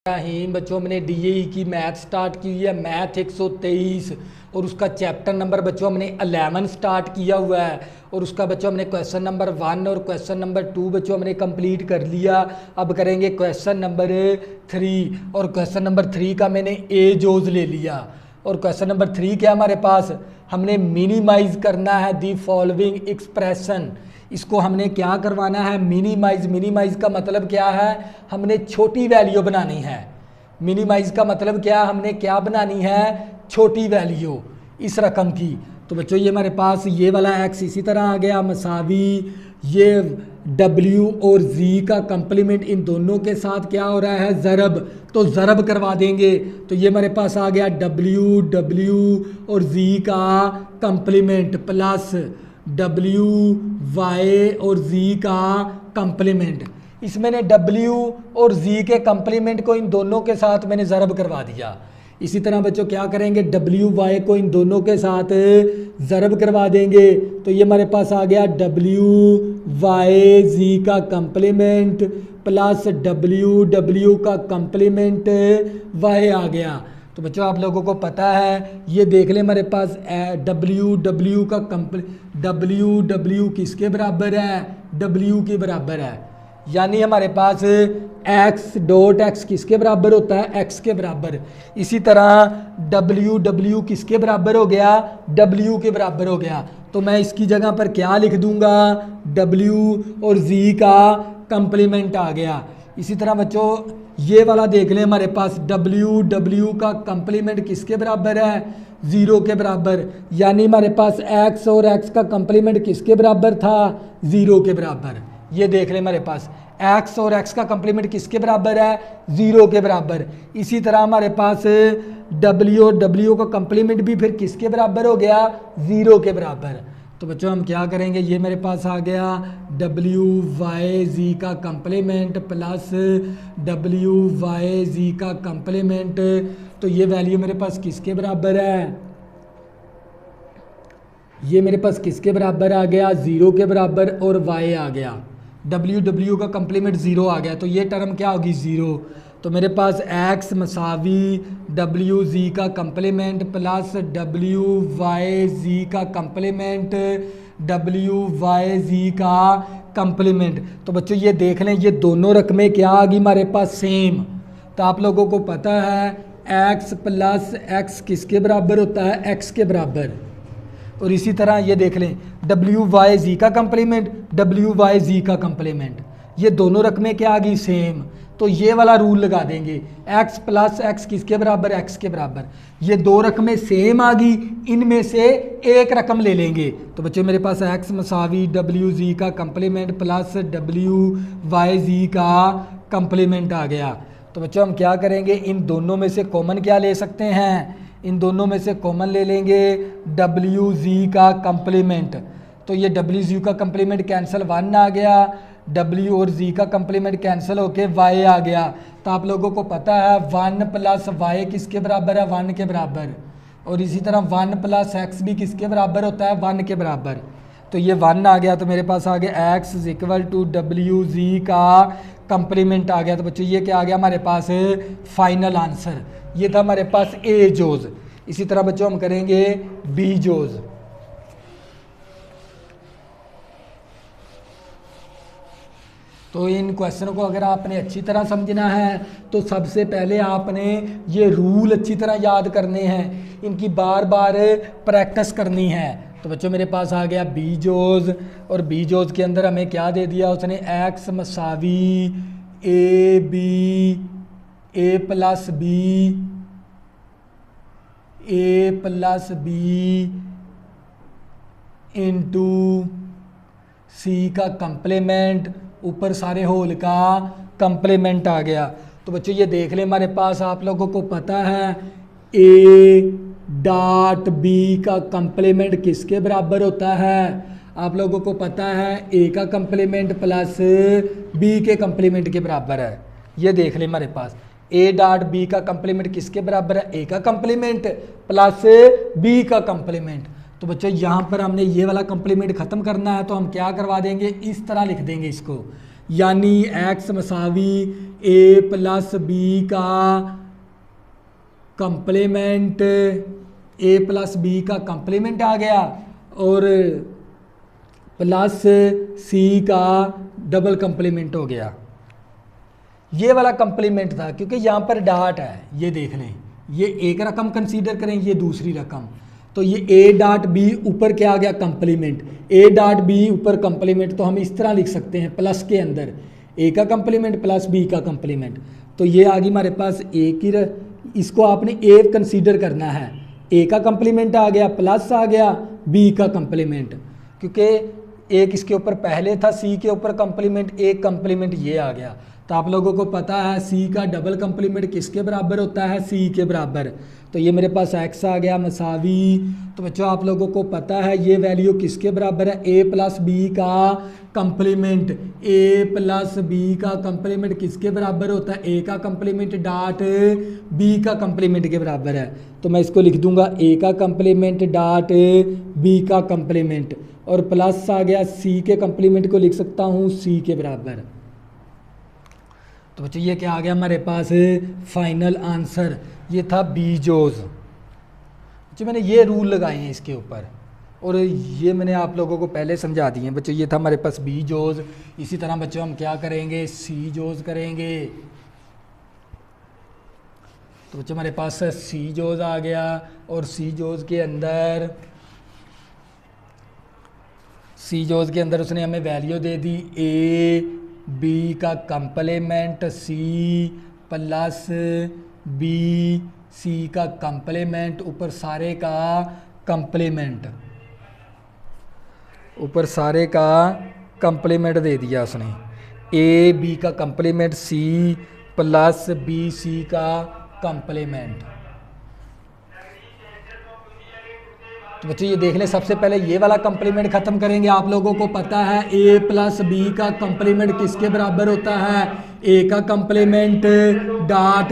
बच्चों हमने डीएई की मैथ स्टार्ट की हुई है, मैथ 123 और उसका चैप्टर नंबर बच्चों हमने 11 स्टार्ट किया हुआ है और उसका बच्चों हमने क्वेश्चन नंबर 1 और क्वेश्चन नंबर 2 बच्चों हमने कंप्लीट कर लिया। अब करेंगे क्वेश्चन नंबर 3 और क्वेश्चन नंबर 3 का मैंने ए जोज ले लिया। और क्वेश्चन नंबर 3 क्या हमारे पास, हमने मिनिमाइज करना है दी फॉलोइंग एक्सप्रेशन। इसको हमने क्या करवाना है, मिनिमाइज। मिनिमाइज का मतलब क्या है, हमने छोटी वैल्यू बनानी है। मिनिमाइज का मतलब क्या, हमने क्या बनानी है, छोटी वैल्यू इस रकम की। तो बच्चों ये हमारे पास ये वाला एक्स इसी तरह आ गया मसावी, ये W और Z का कंप्लीमेंट इन दोनों के साथ क्या हो रहा है, ज़रब। तो ज़रब करवा देंगे तो ये हमारे पास आ गया W और Z का कंप्लीमेंट प्लस W Y और Z का कंप्लीमेंट। इसमें ने W और Z के कंप्लीमेंट को इन दोनों के साथ मैंने ज़रब करवा दिया। इसी तरह बच्चों क्या करेंगे, W Y को इन दोनों के साथ ज़रब करवा देंगे तो ये हमारे पास आ गया W Y Z का कंप्लीमेंट प्लस W का कंप्लीमेंट Y आ गया। तो बच्चों आप लोगों को पता है, ये देख लें हमारे पास W का W किसके बराबर है, W के बराबर है। यानी हमारे पास x डॉट x किसके बराबर होता है, x के बराबर। इसी तरह W किसके बराबर हो गया, W के बराबर हो गया। तो मैं इसकी जगह पर क्या लिख दूंगा, W और Z का कंप्लीमेंट आ गया। इसी तरह बच्चों ये वाला देख लें, हमारे पास W का कंप्लीमेंट किसके बराबर है, 0 के बराबर। यानी हमारे पास x और x का कंप्लीमेंट किसके बराबर था, 0 के बराबर। ये देख लें हमारे पास x और x का कंप्लीमेंट किसके बराबर है, 0 के बराबर। इसी तरह हमारे पास W और W का कंप्लीमेंट भी फिर किसके बराबर हो गया, 0 के बराबर। तो बच्चों हम क्या करेंगे, ये मेरे पास आ गया WYZ का कंप्लीमेंट प्लस WYZ का कंप्लीमेंट। तो ये वैल्यू मेरे पास किसके बराबर है, ये मेरे पास किसके बराबर आ गया, 0 के बराबर और y आ गया। W का कंप्लीमेंट 0 आ गया तो ये टर्म क्या होगी, 0। तो मेरे पास x मसावी WZ का कंप्लीमेंट प्लस WYZ का कंप्लीमेंट WYZ का कंप्लीमेंट। तो बच्चों ये देख लें, ये दोनों रकमें क्या आ गई हमारे पास, सेम। तो आप लोगों को पता है x प्लस x किसके बराबर होता है, x के बराबर। और इसी तरह ये देख लें WYZ का कंप्लीमेंट WYZ का कंप्लीमेंट, ये दोनों रकमें क्या आ गई, सेम। तो ये वाला रूल लगा देंगे, x प्लस x किसके बराबर, x के बराबर। ये दो रकमें सेम आ गई, इनमें से एक रकम ले लेंगे। तो बच्चों मेरे पास x मसावी WZ का कंप्लीमेंट प्लस WYZ का कंप्लीमेंट आ गया। तो बच्चों हम क्या करेंगे, इन दोनों में से कॉमन क्या ले सकते हैं, इन दोनों में से कॉमन ले लेंगे WZ का कंप्लीमेंट। तो ये WZ का कंप्लीमेंट कैंसिल 1 आ गया, W और Z का कंप्लीमेंट कैंसिल होके Y आ गया। तो आप लोगों को पता है 1 प्लस Y किसके बराबर है, 1 के बराबर। और इसी तरह 1 प्लस x भी किसके बराबर होता है, 1 के बराबर। तो ये 1 आ गया तो मेरे पास आ गया x इक्वल टू WZ का कंप्लीमेंट आ गया। तो बच्चों ये क्या आ गया हमारे पास, फाइनल आंसर। ये था हमारे पास ए जोज। इसी तरह बच्चों हम करेंगे बी जोज। तो इन क्वेश्चनों को अगर आपने अच्छी तरह समझना है तो सबसे पहले आपने ये रूल अच्छी तरह याद करने हैं, इनकी बार बार प्रैक्टिस करनी है। तो बच्चों मेरे पास आ गया बी जोज, और बी जोज के अंदर हमें क्या दे दिया उसने, x मसावी a plus B into C का कंप्लीमेंट, ऊपर सारे होल का कंप्लीमेंट आ गया। तो बच्चों ये देख लें हमारे पास, आप लोगों को पता है a डॉट बी का कंप्लीमेंट किसके बराबर होता है, आप लोगों को पता है a का कंप्लीमेंट प्लस b के कंप्लीमेंट के बराबर है। ये देख लें हमारे पास a डॉट बी का कंप्लीमेंट किसके बराबर है, a का कंप्लीमेंट प्लस b का कंप्लीमेंट। तो बच्चों यहाँ पर हमने ये वाला कंप्लीमेंट ख़त्म करना है तो हम क्या करवा देंगे, इस तरह लिख देंगे इसको। यानी x मसावी a प्लस बी का कंप्लीमेंट, a प्लस बी का कंप्लीमेंट आ गया और प्लस c का डबल कंप्लीमेंट हो गया। ये वाला कंप्लीमेंट था क्योंकि यहाँ पर डॉट है, ये देख लें, ये एक रकम कंसीडर करें, ये दूसरी रकम, तो ये a डॉट बी ऊपर क्या आ गया कंप्लीमेंट, a डॉट बी ऊपर कंप्लीमेंट, तो हम इस तरह लिख सकते हैं प्लस के अंदर a का कंप्लीमेंट प्लस b का कंप्लीमेंट। तो ये आ गई हमारे पास a की इसको आपने a कंसीडर करना है, a का कंप्लीमेंट आ गया प्लस आ गया b का कंप्लीमेंट, क्योंकि एक इसके ऊपर पहले था c के ऊपर कंप्लीमेंट, एक कंप्लीमेंट ये आ गया। तो आप लोगों को पता है c का डबल कंप्लीमेंट किसके बराबर होता है, c के बराबर। तो ये मेरे पास x आ गया मसावी, तो बच्चों आप लोगों को पता है ये वैल्यू किसके बराबर है, a प्लस बी का कंप्लीमेंट, a प्लस बी का कंप्लीमेंट किसके बराबर होता है, a का कंप्लीमेंट डॉट b का कंप्लीमेंट के बराबर है। तो मैं इसको लिख दूंगा a का कंप्लीमेंट डॉट b का कंप्लीमेंट, और प्लस आ गया c के कंप्लीमेंट को लिख सकता हूँ c के बराबर। तो बच्चों ये क्या आ गया हमारे पास फाइनल आंसर, ये था बीजोज। बच्चों मैंने ये रूल लगाए हैं इसके ऊपर और ये मैंने आप लोगों को पहले समझा दिए हैं। बच्चों ये था हमारे पास बीजोज। इसी तरह बच्चों हम क्या करेंगे, सी जोज करेंगे। तो बच्चों हमारे पास सी जोज आ गया और सी जोज के अंदर उसने हमें वैल्यू दे दी ए बी का complement C plus B C का कंप्लीमेंट ऊपर सारे का कंप्लीमेंट दे दिया उसने, ए बी का complement C plus B C का कंप्लीमेंट। तो बच्चों ये देख लें, सबसे पहले ये वाला कंप्लीमेंट खत्म करेंगे। आप लोगों को पता है a प्लस बी का कंप्लीमेंट किसके बराबर होता है, a का कंप्लीमेंट डॉट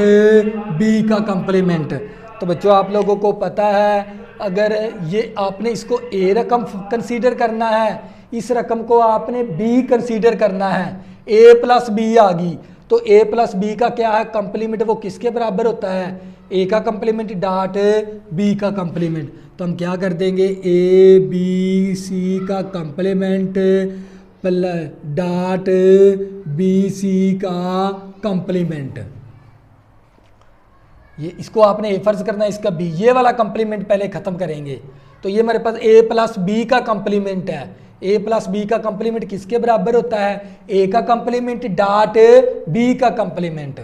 b का कंप्लीमेंट। तो बच्चों आप लोगों को पता है अगर ये आपने इसको a रकम कंसीडर करना है, इस रकम को आपने b कंसीडर करना है, a प्लस बी आ गई, तो a प्लस बी का क्या है कंप्लीमेंट, वो किसके बराबर होता है, a का कंप्लीमेंट डॉट b का कंप्लीमेंट। तो हम क्या कर देंगे, ए बी सी का कंप्लीमेंट डॉट बी सी का कंप्लीमेंट। ये इसको आपने ए फर्ज करना है, इसका बी, ये वाला कंप्लीमेंट पहले ख़त्म करेंगे। तो ये हमारे पास ए प्लस बी का कंप्लीमेंट है, ए प्लस बी का कंप्लीमेंट किसके बराबर होता है, ए का कंप्लीमेंट डॉट बी का कंप्लीमेंट।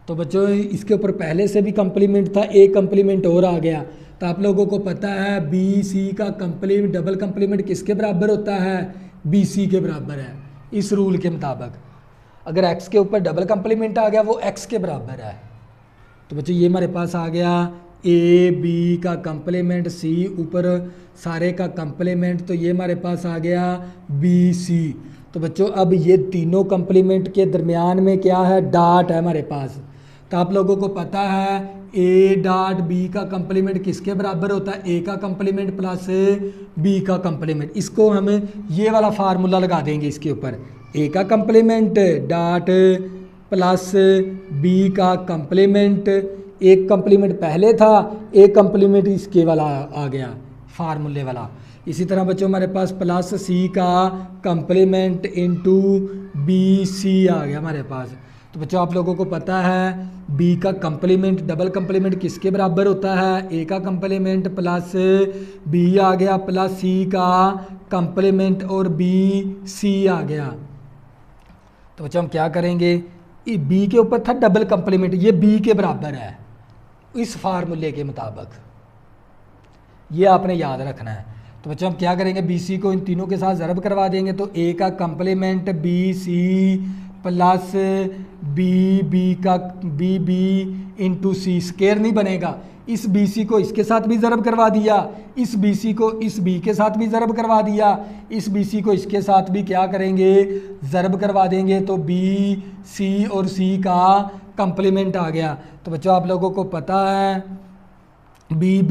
तो बच्चों इसके ऊपर पहले से भी कंप्लीमेंट था, एक कंप्लीमेंट और आ गया। तो आप लोगों को पता है बी सी का कंप्लीमेंट डबल कंप्लीमेंट किसके बराबर होता है, बी सी के बराबर है। इस रूल के मुताबिक अगर x के ऊपर डबल कंप्लीमेंट आ गया वो x के बराबर है। तो बच्चों ये हमारे पास आ गया ए बी का कंप्लीमेंट सी ऊपर सारे का कंप्लीमेंट, तो ये हमारे पास आ गया बी सी। तो बच्चों अब ये तीनों कंप्लीमेंट के दरमियान में क्या है, डॉट है हमारे पास। तो आप लोगों को पता है ए डॉट बी का कंप्लीमेंट किसके बराबर होता है, ए का कंप्लीमेंट प्लस बी का कंप्लीमेंट। इसको हम ये वाला फार्मूला लगा देंगे इसके ऊपर, ए का कंप्लीमेंट डॉट प्लस बी का कंप्लीमेंट, एक कंप्लीमेंट पहले था, एक कंप्लीमेंट इसके वाला आ गया फार्मूले वाला। इसी तरह बच्चों हमारे पास प्लस सी का कंप्लीमेंट इंटू बी सी आ गया हमारे पास। तो बच्चों आप लोगों को पता है b का कंप्लीमेंट डबल कंप्लीमेंट किसके बराबर होता है, a का कंप्लीमेंट प्लस b आ गया प्लस c का कंप्लीमेंट और b c आ गया। तो बच्चों हम क्या करेंगे, b के ऊपर था डबल कंप्लीमेंट, ये b के बराबर है इस फार्मूले के मुताबिक, ये आपने याद रखना है। तो बच्चों हम क्या करेंगे, बी सी को इन तीनों के साथ ज़रब करवा देंगे, तो a का complement B C plus B into C, square नहीं बनेगा, इस बी सी को इसके साथ भी ज़रब करवा दिया, इस बी सी को इस बी के साथ भी ज़रब करवा दिया, इस बी सी को इसके साथ भी क्या करेंगे, ज़रब करवा देंगे, तो बी सी और सी का कंप्लीमेंट आ गया। तो बच्चों आप लोगों को पता है बी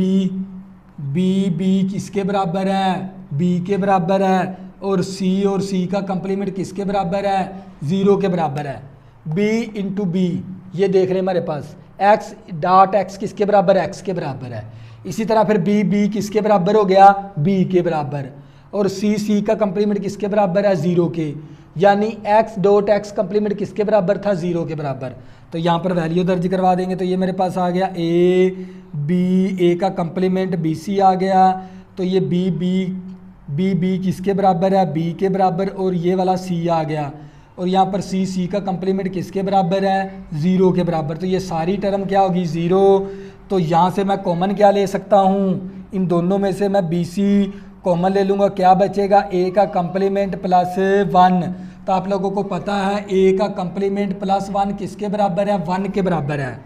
किसके बराबर है, बी के बराबर है, और सी का कंप्लीमेंट किसके बराबर है, 0 के बराबर है। बी इंटू बी, ये देख रहे हैं हमारे पास एक्स डॉट एक्स किसके बराबर है, एक्स के बराबर है। इसी तरह फिर बी किसके बराबर हो गया, बी के बराबर। और सी का कंप्लीमेंट किसके बराबर है, 0 के, यानी एक्स डॉट एक्स कंप्लीमेंट किसके बराबर था, 0 के बराबर। तो यहाँ पर वैल्यू दर्ज करवा देंगे। तो ये मेरे पास आ गया ए का कंप्लीमेंट बी सी आ गया। तो ये बी किसके बराबर है, बी के बराबर, और ये वाला सी आ गया। और यहाँ पर सी का कंप्लीमेंट किसके बराबर है, 0 के बराबर। तो ये सारी टर्म क्या होगी, 0। तो यहाँ से मैं कॉमन क्या ले सकता हूँ, इन दोनों में से मैं बी सी कॉमन ले लूँगा, क्या बचेगा, ए का कंप्लीमेंट प्लस 1। तो आप लोगों को पता है ए का कंप्लीमेंट प्लस 1 किसके बराबर है, 1 के बराबर है।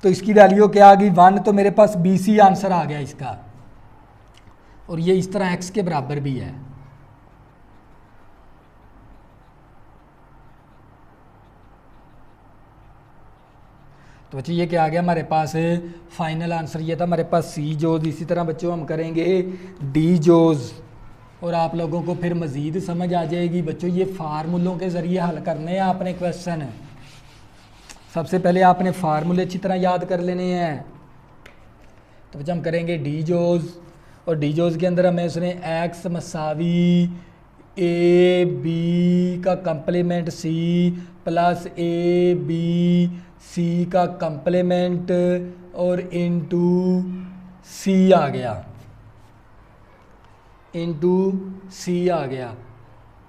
तो इसकी वैल्यू क्या आ गई, 1। तो मेरे पास बी सी आंसर आ गया इसका। और ये इस तरह एक्स के बराबर भी है। तो बच्चों ये क्या आ गया हमारे पास, फाइनल आंसर ये था हमारे पास सी जोज। इसी तरह बच्चों हम करेंगे डी जोज, और आप लोगों को फिर मज़ीद समझ आ जाएगी। बच्चों ये फार्मूलों के ज़रिए हल करने हैं आपने क्वेश्चन। सबसे पहले आपने फार्मूले अच्छी तरह याद कर लेने हैं। तो बच्चों हम करेंगे डी जोज, और डी जोज के अंदर हमें उसने एक्स मसावी ए बी का complement C plus A B C का कंप्लीमेंट और इनटू सी आ गया, इनटू सी आ गया।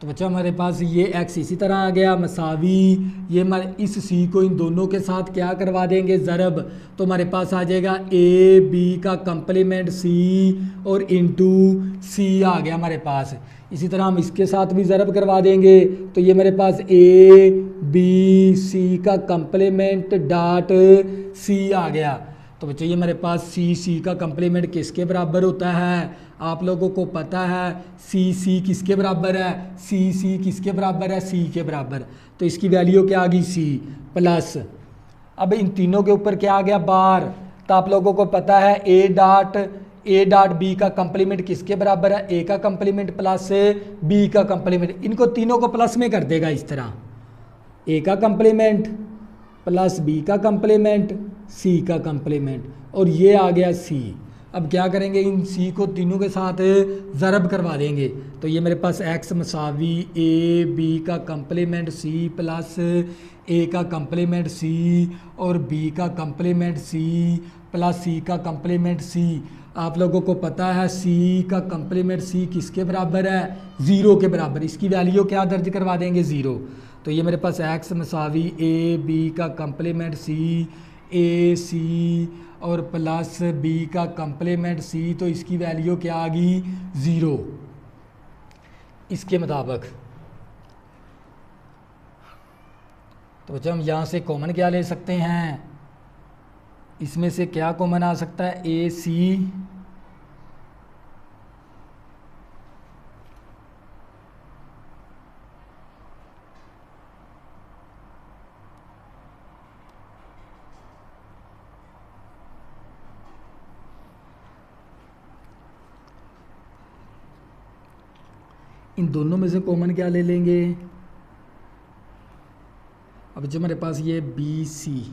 तो बच्चा हमारे पास ये एक्स इसी तरह आ गया मसावी, ये हमारे इस सी को इन दोनों के साथ क्या करवा देंगे, ज़रब। तो हमारे पास आ जाएगा ए बी का कंप्लीमेंट सी और इनटू सी आ गया हमारे पास। इसी तरह हम इसके साथ भी ज़रब करवा देंगे। तो ये मेरे पास ए बी सी का कंप्लीमेंट डॉट सी आ गया। तो बच्चों ये मेरे पास सी का कंप्लीमेंट किसके बराबर होता है, आप लोगों को पता है सी किसके बराबर है, सी किसके बराबर है, सी के बराबर। तो इसकी वैल्यू क्या आ गई, सी प्लस। अब इन तीनों के ऊपर क्या आ गया, बार। तो आप लोगों को पता है ए डॉट बी का कंप्लीमेंट किसके बराबर है, ए का कंप्लीमेंट प्लस बी का कंप्लीमेंट। इनको तीनों को प्लस में कर देगा इस तरह, ए का कंप्लीमेंट प्लस बी का कंप्लीमेंट सी का कंप्लीमेंट, और ये आ गया सी। अब क्या करेंगे, इन सी को तीनों के साथ ज़रब करवा देंगे। तो ये मेरे पास एक्स मसावी ए बी का कंप्लीमेंट सी प्लस ए का कंप्लीमेंट सी और बी का कंप्लीमेंट सी प्लस सी का कंप्लीमेंट सी। आप लोगों को पता है सी का कंप्लीमेंट सी किसके बराबर है, 0 के बराबर। इसकी वैल्यू क्या दर्ज करवा देंगे, 0। तो ये मेरे पास एक्स मसावी ए बी का कंप्लीमेंट सी ए सी और प्लस बी का कंप्लीमेंट सी। तो इसकी वैल्यू क्या आ गई, 0 इसके मुताबिक। तो बच्चों हम यहाँ से कॉमन क्या ले सकते हैं, इसमें से क्या कॉमन आ सकता है, ए सी इन दोनों में से कॉमन क्या ले लेंगे। अब जो मेरे पास ये बी सी,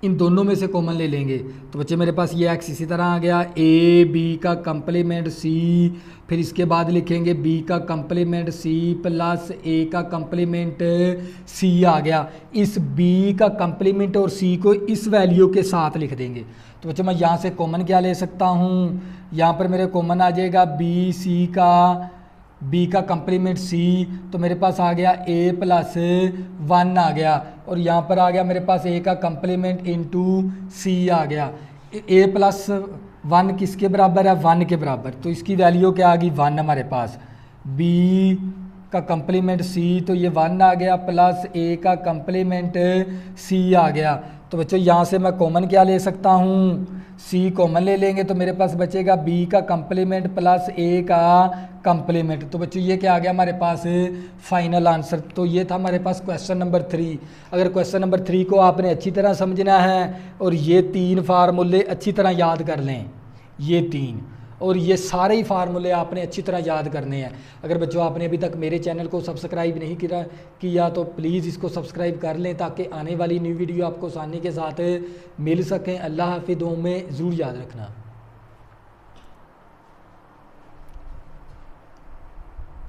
इन दोनों में से कॉमन ले लेंगे। तो बच्चे मेरे पास ये एक्स इसी तरह आ गया, ए बी का कंप्लीमेंट सी, फिर इसके बाद लिखेंगे बी का कंप्लीमेंट सी प्लस ए का कंप्लीमेंट सी आ गया। इस बी का कंप्लीमेंट और सी को इस वैल्यू के साथ लिख देंगे। तो बच्चों मैं यहाँ से कॉमन क्या ले सकता हूँ, यहाँ पर मेरे कॉमन आ जाएगा बी का कंप्लीमेंट सी। तो मेरे पास आ गया ए प्लस 1 आ गया, और यहाँ पर आ गया मेरे पास ए का कंप्लीमेंट इनटू सी आ गया। ए प्लस 1 किसके बराबर है, 1 के बराबर। तो इसकी वैल्यू क्या आ गई, 1 हमारे पास। बी का कंप्लीमेंट सी, तो ये 1 आ गया प्लस ए का कंप्लीमेंट सी आ गया। तो बच्चों यहाँ से मैं कॉमन क्या ले सकता हूँ, सी कॉमन ले लेंगे। तो मेरे पास बचेगा बी का कंप्लीमेंट प्लस ए का कंप्लीमेंट। तो बच्चों ये क्या आ गया हमारे पास, फाइनल आंसर। तो ये था हमारे पास क्वेश्चन नंबर 3। अगर क्वेश्चन नंबर 3 को आपने अच्छी तरह समझना है और ये 3 फार्मूले अच्छी तरह याद कर लें, ये 3, और ये सारे ही फार्मूले आपने अच्छी तरह याद करने हैं। अगर बच्चों आपने अभी तक मेरे चैनल को सब्सक्राइब नहीं किया तो प्लीज़ इसको सब्सक्राइब कर लें ताकि आने वाली न्यू वीडियो आपको आसानी के साथ मिल सकें। अल्लाह हाफिज़, दुआओं में ज़रूर याद रखना।